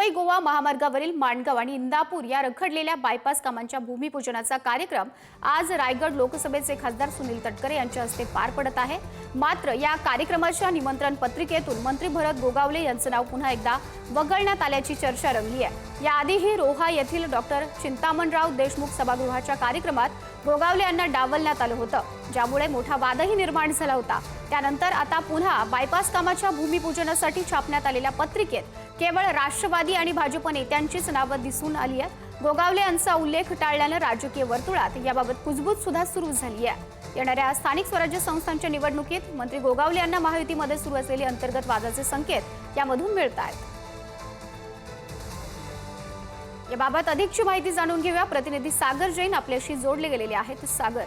मुंबई गोवा महामार्गावरील माणगाव आणि इंदापूर या रखडलेल्या बायपास कामांच्या भूमिपूजनाचा कार्यक्रम आज रायगड लोकसभेचे खासदार सुनील तटकरे यांच्या हस्ते पार पडत आहे। मात्र या कार्यक्रमाच्या निमंत्रण पत्रिकेतून मंत्री भरत गोगावले यांचे नाव पुन्हा एकदा वगळण्यात आल्याची चर्चा रंगली आहे। याआधीही रोहा येथील डॉक्टर चिंतामणराव देशमुख सभागृहाच्या कार्यक्रमात गोगावले यांना डावलण्यात आलं होतं, ज्यामुळे मोठा वादही निर्माण झाला होता। त्यानंतर आता पुन्हा बायपास कामाच्या भूमिपूजनासाठी छापण्यात आलेल्या पत्रिकेत केवळ राष्ट्रवादी आणि भाजप नेत्यांचीच नावं दिसून आली आहे। गोगावले यांचा उल्लेख टाळल्याने राजकीय वर्तुळात याबाबत कुजबूज सुद्धा सुरू झाली आहे। येणाऱ्या स्थानिक स्वराज्य संस्थांच्या निवडणुकीत मंत्री गोगावले यांना महायुतीमध्ये सुरू असलेले अंतर्गत वादाचे संकेत यामधून मिळत आहेत। याबाबत अधिकची माहिती जाणून घेऊया। प्रतिनिधी सागर जैन आपल्याशी जोडले गेलेले आहेत। सागर,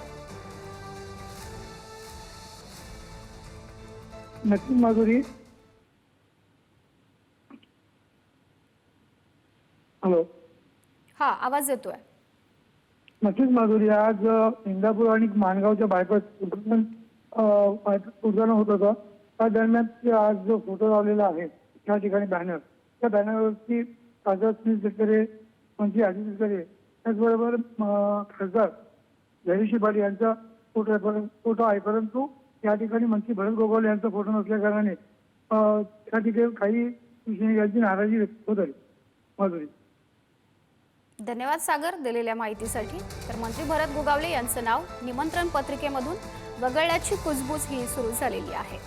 नक्की माधुरी, हॅलो, हा आवाज येतोय। नक्कीच माधुरी, आज इंदापूर आणि माणगावच्या बायपास उद्घाटन होत होतं। त्या दरम्यान आज जो फोटो लावलेला आहे त्या ठिकाणी बॅनर, त्या बॅनरवरती खासदार सुनील तटकरे, मंत्री अजित तटकरे, त्याचबरोबर खासदार जयश्री पाटील यांचा फोटो आहे, परंतु या ठिकाणी मंत्री भरत गोगावले यांचा फोटो नसल्या कारणाने त्या ठिकाणी काही शिवसैनिकांची नाराजी व्यक्त होत आहे। माधुरी, धन्यवाद सागर दिलेल्या माहितीसाठी। तर मंत्री भरत गोगावले यांचे नाव निमंत्रण पत्रिकेमधून वगळण्याची कुजबूज ही सुरू झालेली आहे।